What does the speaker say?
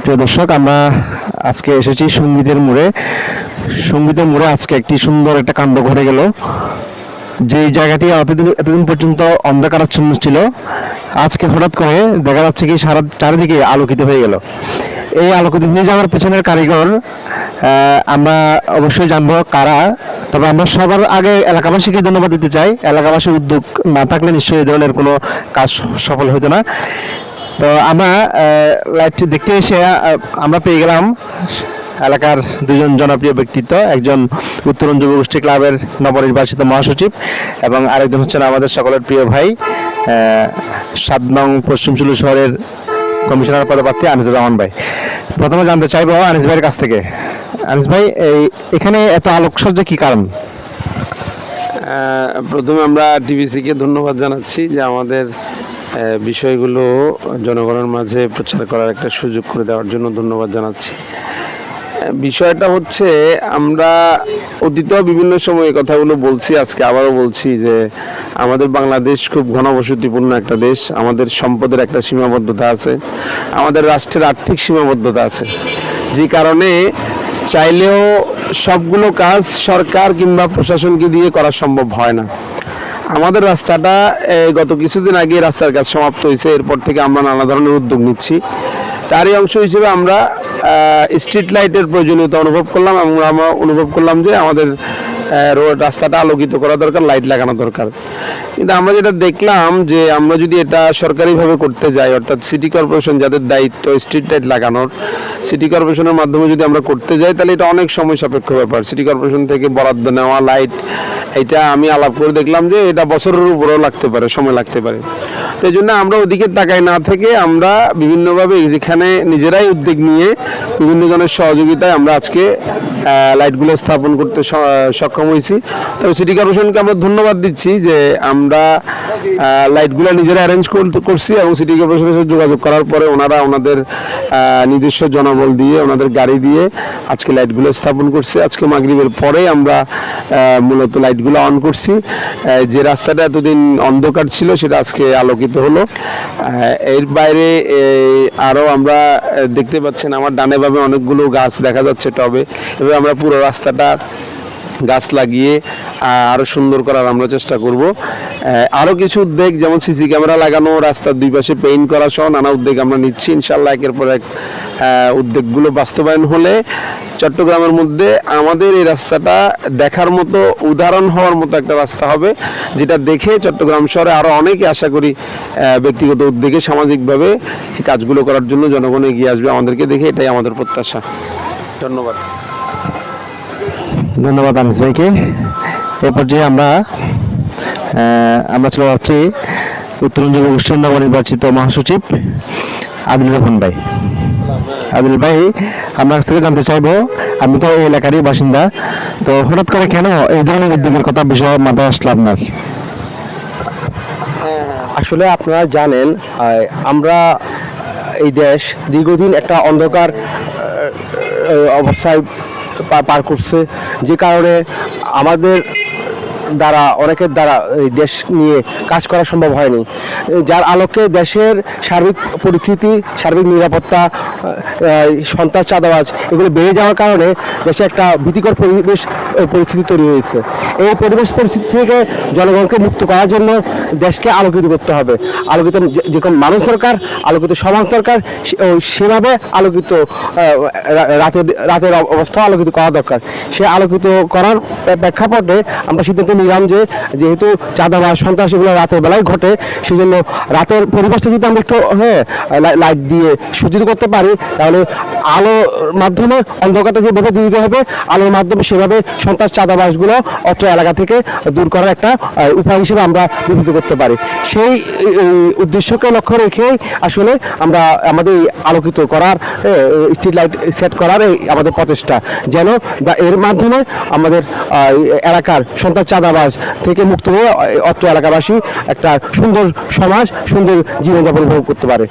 প্রিয় দর্শক, আমরা আজকে এসেছি সঙ্গীতের মোড়ে। সঙ্গীতের মোড়ে আজকে একটি সুন্দর একটা কাণ্ড ঘটে গেল। যে জায়গাটি এতদিন পর্যন্ত অন্ধকারাচ্ছন্ন ছিল, আজকে হঠাৎ করে দেখা যাচ্ছে কি সারা চারিদিকে আলোকিত হয়ে গেল। এই আলোকিত হয়ে যাওয়ার পেছনের কারিগর আমরা অবশ্যই জানবো কারা। তবে আমরা সবার আগে এলাকাবাসীকে ধন্যবাদ দিতে চাই। এলাকাবাসীর উদ্যোগ না থাকলে নিশ্চয়ই এই ধরনের কোনো কাজ সফল হতো না। তো আমরা লাইভটি দেখতে এসে আমরা পেয়ে গেলাম এলাকার দুজন জনপ্রিয় ব্যক্তিত্ব, একজন উত্তরণ যুব গোষ্ঠী ক্লাবের নবনির্বাচিত মহাসচিব এবং আরেকজন হচ্ছেন আমাদের সকলের প্রিয় ভাই ৭ নং পশ্চিম চুলু শহরের কমিশনার পদপ্রার্থী আনিসুর রহমান ভাই। প্রথমে জানতে চাইবো আনিস ভাইয়ের কাছ থেকে, আনিস ভাই এখানে এত আলোকসজ্জা কি কারণ? প্রথমে আমরা টিভিসিকে ধন্যবাদ জানাচ্ছি যে আমাদের বিষয়গুলো জনগণের মাঝে প্রচার করার একটা সুযোগ করে দেওয়ার জন্য ধন্যবাদ জানাচ্ছি। বিষয়টা হচ্ছে, আমরা অতীতেও বিভিন্ন সময় কথাগুলো বলছি, আজকে আবারও বলছি যে আমাদের বাংলাদেশ খুব ঘনবসতিপূর্ণ একটা দেশ। আমাদের সম্পদের একটা সীমাবদ্ধতা আছে, আমাদের রাষ্ট্রের আর্থিক সীমাবদ্ধতা আছে, যে কারণে চাইলেও সবগুলো কাজ সরকার কিংবা প্রশাসনকে দিয়ে করা সম্ভব হয় না। আমাদের রাস্তাটা গত কিছুদিন আগে রাস্তার কাজ সমাপ্ত হয়েছে, এরপর থেকে আমরা নানা ধরনের উদ্যোগ নিচ্ছি। তারই অংশ হিসেবে আমরা স্ট্রিট লাইটের প্রয়োজনীয়তা অনুভব করলাম এবং আমরা অনুভব করলাম যে আমাদের রোড রাস্তাটা আলোকিত করা দরকার, লাইট লাগানো দরকার। কিন্তু আমরা যেটা দেখলাম যে আমরা যদি এটা সরকারিভাবে করতে যাই, অর্থাৎ সিটি কর্পোরেশন যাদের দায়িত্ব স্ট্রিট লাইট লাগানোর, সিটি কর্পোরেশনের মাধ্যমে যদি আমরা করতে যাই তাহলে এটা অনেক সময় সাপেক্ষ ব্যাপার। সিটি কর্পোরেশন থেকে বরাদ্দ নেওয়া লাইট, এটা আমি আলাপ করে দেখলাম যে এটা বছরের উপরেও লাগতে পারে, সময় লাগতে পারে। তো এই জন্য আমরা ওদিকে তাকাই না থেকে আমরা বিভিন্নভাবে যেখানে নিজেরাই উদ্যোগ নিয়ে বিভিন্ন জনের সহযোগিতায় আমরা আজকে লাইটগুলো স্থাপন করতে সক্ষম হয়েছি। তবে সিটি কর্পোরেশনকে আমরা ধন্যবাদ দিচ্ছি যে আমরা লাইটগুলো নিজেরা অ্যারেঞ্জ করছি এবং সিটি কর্পোরেশনের সাথে যোগাযোগ করার পরে ওনারা ওনাদের নিজস্ব জনবল দিয়ে, ওনাদের গাড়ি দিয়ে আজকে লাইটগুলো স্থাপন করছে। আজকে মাগরিবের পরে আমরা মূলত লাইটগুলো অন করছি। যে রাস্তাটা এতদিন অন্ধকার ছিল সেটা আজকে আলোকিত হলো। এর বাইরে আরও আমরা দেখতে পাচ্ছেন আমার ডানে বামে অনেকগুলো গাছ দেখা যাচ্ছে টবে। এবার আমরা পুরো রাস্তাটা গাছ লাগিয়ে আরও সুন্দর করার আমরা চেষ্টা করব। আরও কিছু উদ্যোগ, যেমন সিসি ক্যামেরা লাগানো, রাস্তার দুই পাশে পেইন্ট করা সহ নানা উদ্যোগ আমরা নিচ্ছি। ইনশাল্লাহ একের পর এক উদ্যোগগুলো বাস্তবায়ন হলে চট্টগ্রামের মধ্যে আমাদের এই রাস্তাটা দেখার মতো, উদাহরণ হওয়ার মতো একটা রাস্তা হবে, যেটা দেখে চট্টগ্রাম শহরে আরও অনেকে আশা করি ব্যক্তিগত উদ্যোগে সামাজিকভাবে এই কাজগুলো করার জন্য জনগণ এগিয়ে আসবে আমাদেরকে দেখে, এটাই আমাদের প্রত্যাশা। ধন্যবাদ। ধন্যবাদ আনিস ভাইকে। এ পর্যায়ে আমরা চলে যাচ্ছি উত্তরণ যুব গোষ্ঠীর নবনির্বাচিত মহাসচিব আদিল রহমান ভাই। আদিল ভাই, আপনার কাছ থেকে জানতে চাইবো, আমি তো এই এলাকারই বাসিন্দা, তো হঠাৎ করে কেন এই ধরনের উদ্যোগের কথা বিষয় মাথায় আসলো আপনার? আসলে আপনারা জানেন, আমরা এই দেশ দীর্ঘদিন একটা অন্ধকার অবস্থায় পার করছে, যে কারণে আমাদের দ্বারা, অনেকের দ্বারা এই দেশ নিয়ে কাজ করা সম্ভব হয়নি। যার আলোকে দেশের সার্বিক পরিস্থিতি, সার্বিক নিরাপত্তা, সন্ত্রাস, চাঁদাবাজ এগুলো বেড়ে যাওয়ার কারণে দেশে একটা ভীতিকর পরিস্থিতি তৈরি হয়েছে। এই পরিস্থিতি থেকে জনগণকে মুক্ত করার জন্য দেশকে আলোকিত করতে হবে। আলোকিত যেরকম মানুষ দরকার, আলোকিত সমাজ দরকার, সেভাবে আলোকিত রাতের অবস্থা আলোকিত করা দরকার। সে আলোকিত করার প্রেক্ষাপটে আমরা সিদ্ধান্ত নিলাম যে যেহেতু চাঁদাবাজ, সন্ত্রাস এগুলো রাতের বেলায় ঘটে, সেই জন্য রাতের পরিবেশটা যদি আমরা একটু লাইট দিয়ে সজ্জিত করতে পারি, তাহলে আলোর মাধ্যমে অন্ধকারটা যেভাবে দিতে হবে, আলোর মাধ্যমে সেভাবে সন্ত্রাস, চাঁদাবাজগুলো অত্র এলাকা থেকে দূর করার একটা উপায় হিসেবে আমরা বিবেচিত করতে পারি। সেই উদ্দেশ্যকে লক্ষ্য রেখেই আসলে আমরা আমাদের আলোকিত করার, স্ট্রিট লাইট সেট করার আমাদের প্রচেষ্টা, যেন এর মাধ্যমে আমাদের এলাকার সন্ত্রাস, চাঁদাবাজ থেকে মুক্ত হয়ে অত্র এলাকাবাসী একটা সুন্দর সমাজ, সুন্দর জীবনযাপন উপভোগ করতে পারে।